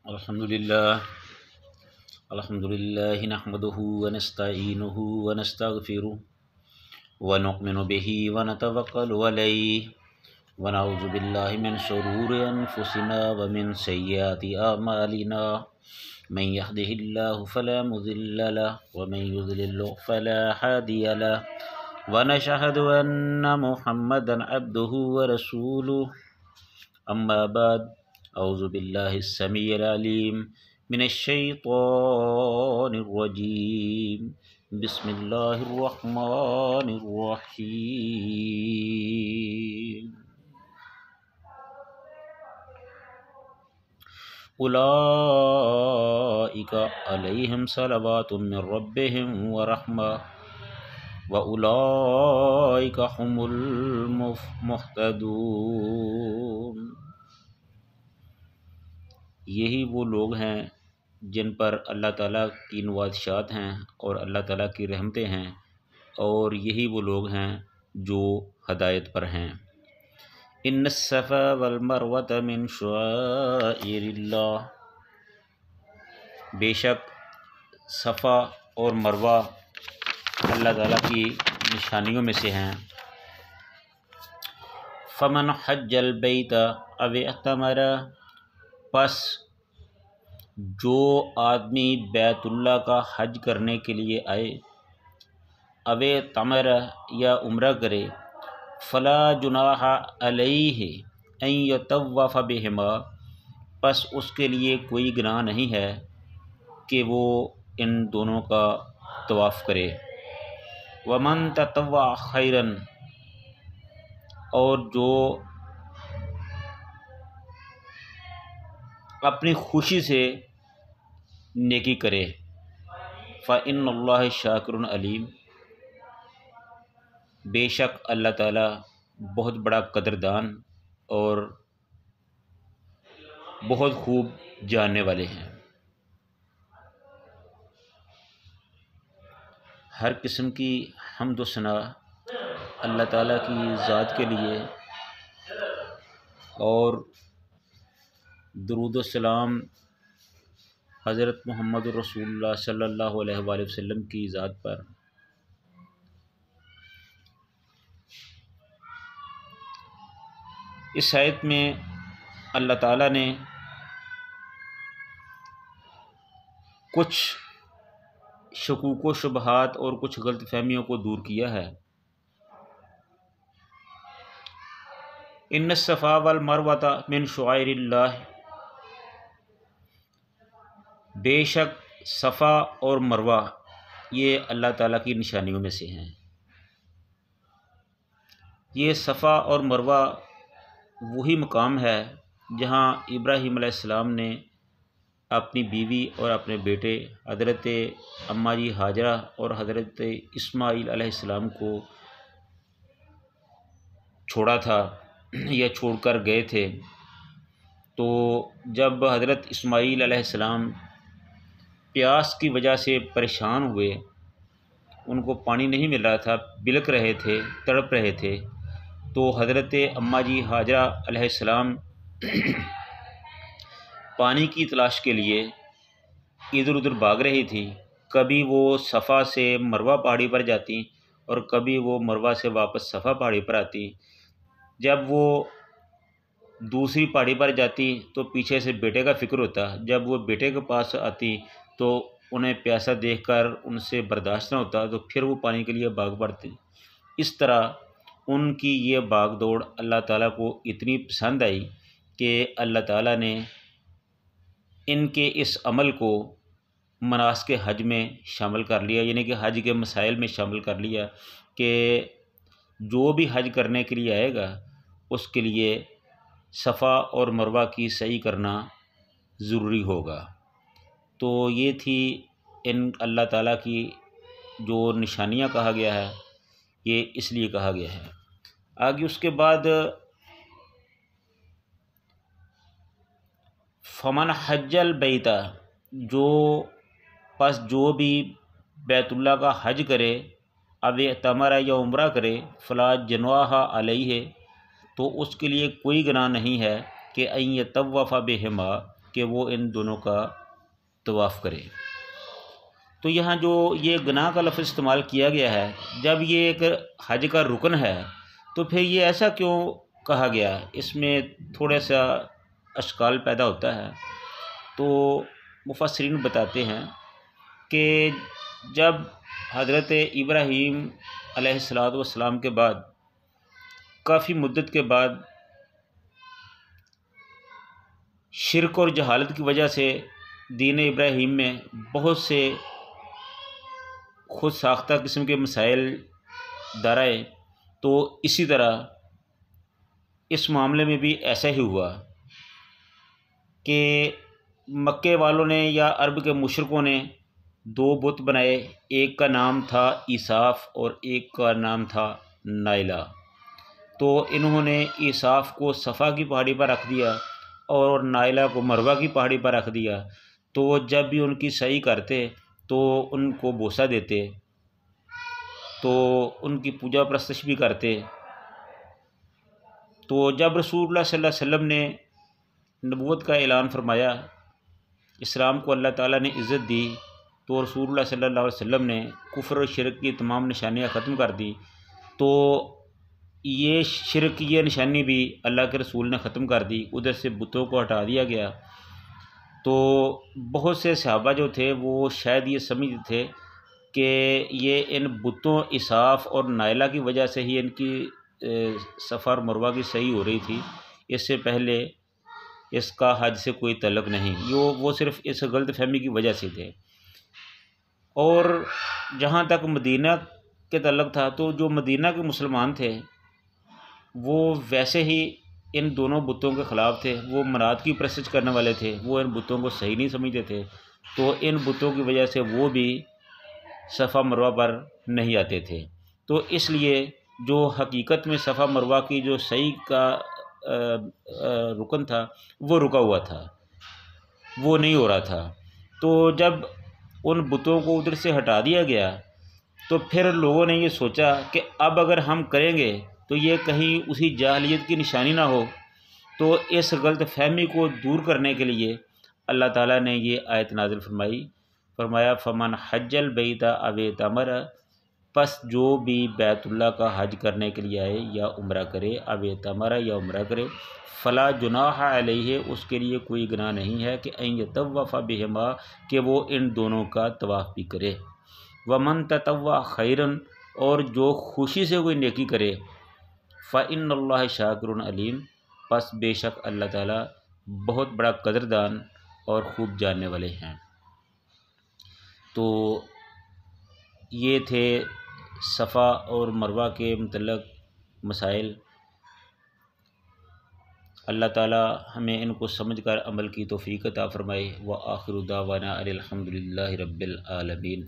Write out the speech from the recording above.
الحمد للہ نحمده ونستعینه ونستغفره ونؤمن به ونتوکل علیہ ونعوذ باللہ من شرور انفسنا ومن سیئات اعمالنا من يهده الله فلا مضل له ومن يضلل فلا هادي له ونشهد ان محمدا عبده ورسوله اما بعد اعوذ باللہ السمیع العلیم من الشیطان الرجیم بسم اللہ الرحمن الرحیم اولئک علیہم صلوات من ربہم ورحمہ واولئک هم المہتدون۔ یہی وہ لوگ ہیں جن پر اللہ تعالیٰ کی نوازشات ہیں اور اللہ تعالیٰ کی رحمتیں ہیں، اور یہی وہ لوگ ہیں جو ہدایت پر ہیں۔ ان الصفا والمروۃ من شعائر اللہ، بے شک صفا اور مروہ اللہ تعالیٰ کی نشانیوں میں سے ہیں۔ فمن حج البیت او اعتمر، پس جو آدمی بیت اللہ کا حج کرنے کے لیے آئے، او اعتمر یا عمرہ کرے، فلا جناح علیہ ان یطوف بہما، پس اس کے لیے کوئی گناہ نہیں ہے کہ وہ ان دونوں کا طواف کرے۔ ومن تطوع خیرا، اور جو اپنی خوشی سے نیکی کرے، فإن اللہ شاکر علیم، بے شک اللہ تعالیٰ بہت بڑا قدردان اور بہت خوب جاننے والے ہیں۔ ہر قسم کی حمد و ثنا اللہ تعالیٰ کی ذات کے لیے، اور درود و سلام حضرت محمد رسول اللہ صلی اللہ علیہ وآلہ وسلم کی ذات پر۔ اس آیت میں اللہ تعالیٰ نے کچھ شکوک و شبہات اور کچھ غلط فہمیوں کو دور کیا ہے۔ ان الصفا والمروۃ من شعائر اللہ، بے شک صفا اور مروہ یہ اللہ تعالیٰ کی نشانیوں میں سے ہیں۔ یہ صفا اور مروہ وہی مقام ہے جہاں ابراہیم علیہ السلام نے اپنی بیوی اور اپنے بیٹے حضرت اماں جی ہاجرہ اور حضرت اسماعیل علیہ السلام کو چھوڑا تھا یا چھوڑ کر گئے تھے۔ تو جب حضرت اسماعیل علیہ السلام پیاس کی وجہ سے پریشان ہوئے، ان کو پانی نہیں مل رہا تھا، بلک رہے تھے، تڑپ رہے تھے، تو حضرت اماں جی ہاجرہ علیہ السلام پانی کی تلاش کے لیے ادھر ادھر بھاگ رہی تھی۔ کبھی وہ صفا سے مروہ پہاڑی پر جاتی اور کبھی وہ مروہ سے واپس صفا پہاڑی پر آتی۔ جب وہ دوسری پہاڑی پر جاتی تو پیچھے سے بیٹے کا فکر ہوتا، جب وہ بیٹے کے پاس آتی تو انہیں پیاسا دیکھ کر ان سے برداشت نہ ہوتا، تو پھر وہ پانی کے لیے بھاگ پڑتی۔ اس طرح ان کی یہ بھاگ دوڑ اللہ تعالیٰ کو اتنی پسند آئی کہ اللہ تعالیٰ نے ان کے اس عمل کو مناسک حج میں شامل کر لیا، یعنی کہ حج کے مسائل میں شامل کر لیا کہ جو بھی حج کرنے کے لیے آئے گا اس کے لیے صفا اور مروہ کی سعی کرنا ضروری ہوگا۔ تو یہ تھی ان اللہ تعالیٰ کی جو نشانیاں کہا گیا ہے، یہ اس لیے کہا گیا ہے۔ آگے اس کے بعد فمن حج البیت، جو بھی بیت اللہ کا حج کرے، اب اعتمر یا عمرہ کرے، فلا جناح علیہ، تو اس کے لیے کوئی گناہ نہیں ہے کہ ان یطوف بہما، کہ کہ وہ ان دونوں کا طواف کرے۔ تو یہاں جو یہ گناہ کا لفظ استعمال کیا گیا ہے، جب یہ ایک حج کا رکن ہے تو پھر یہ ایسا کیوں کہا گیا؟ اس میں تھوڑا سا اشکال پیدا ہوتا ہے۔ تو مفسرین بتاتے ہیں کہ جب حضرت ابراہیم علیہ السلام کے بعد کافی مدت کے بعد شرک اور جہالت کی وجہ سے دین ابراہیم میں بہت سے خود ساختہ قسم کے مسائل در آئے، تو اسی طرح اس معاملے میں بھی ایسا ہی ہوا کہ مکے والوں نے یا عرب کے مشرکوں نے دو بت بنائے، ایک کا نام تھا عیساف اور ایک کا نام تھا نائلہ۔ تو انہوں نے عیساف کو صفا کی پہاڑی پر رکھ دیا اور نائلہ کو مروہ کی پہاڑی پر رکھ دیا۔ تو جب بھی ان کی سعی کرتے تو ان کو بوسہ دیتے، تو ان کی پوجا پرستش بھی کرتے۔ تو جب رسول اللہ صلی اللہ علیہ وسلم نے نبوت کا اعلان فرمایا، اسلام کو اللہ تعالیٰ نے عزت دی، تو رسول اللہ صلی اللہ علیہ وسلم نے کفر و شرک کی تمام نشانیاں ختم کر دی۔ تو یہ شرک، یہ نشانی بھی اللہ کے رسول نے ختم کر دی، ادھر سے بتوں کو ہٹا دیا گیا۔ تو بہت سے صحابہ جو تھے وہ شاید یہ سمجھتے تھے کہ یہ ان بتوں عیساف اور نائلہ کی وجہ سے ہی ان کی صفا اور مروہ کی صحیح ہو رہی تھی، اس سے پہلے اس کا حج سے کوئی تعلق نہیں، وہ صرف اس غلط فہمی کی وجہ سے تھے۔ اور جہاں تک مدینہ کے تعلق تھا، تو جو مدینہ کے مسلمان تھے وہ ویسے ہی ان دونوں بتوں کے خلاف تھے، وہ منات کی پرستش کرنے والے تھے، وہ ان بتوں کو صحیح نہیں سمجھتے تھے۔ تو ان بتوں کی وجہ سے وہ بھی صفا مروہ پر نہیں آتے تھے۔ تو اس لیے جو حقیقت میں صفا مروہ کی جو صحیح کا رکن تھا وہ رکا ہوا تھا، وہ نہیں ہو رہا تھا۔ تو جب ان بتوں کو ادھر سے ہٹا دیا گیا تو پھر لوگوں نے یہ سوچا کہ اب اگر ہم کریں گے تو یہ کہیں اسی جاہلیت کی نشانی نہ ہو۔ تو اس غلط فہمی کو دور کرنے کے لیے اللہ تعالیٰ نے یہ آیت نازل فرمایا فمن حج البیت او اعتمر، پس جو بھی بیت اللہ کا حج کرنے کے لیے آئے یا عمرہ کرے، او اعتمر یا عمرہ کرے، فلا جناح علیہ، اس کے لیے کوئی گناہ نہیں ہے کہ ان یطوف بہما، کہ وہ ان دونوں کا طواف بھی کرے۔ ومن تطوع خیرا، اور جو خوشی سے کوئی نیکی کرے، فإن اللہ شاکر علیم، پس بے شک اللہ تعالیٰ بہت بڑا قدردان اور خوب جاننے والے ہیں۔ تو یہ تھے صفا اور مروہ کے متعلق مسائل۔ اللہ تعالیٰ ہمیں ان کو سمجھ کر عمل کی توفیق عطا فرمائے۔ وآخر دعوانا ان الحمد للہ رب العالمین۔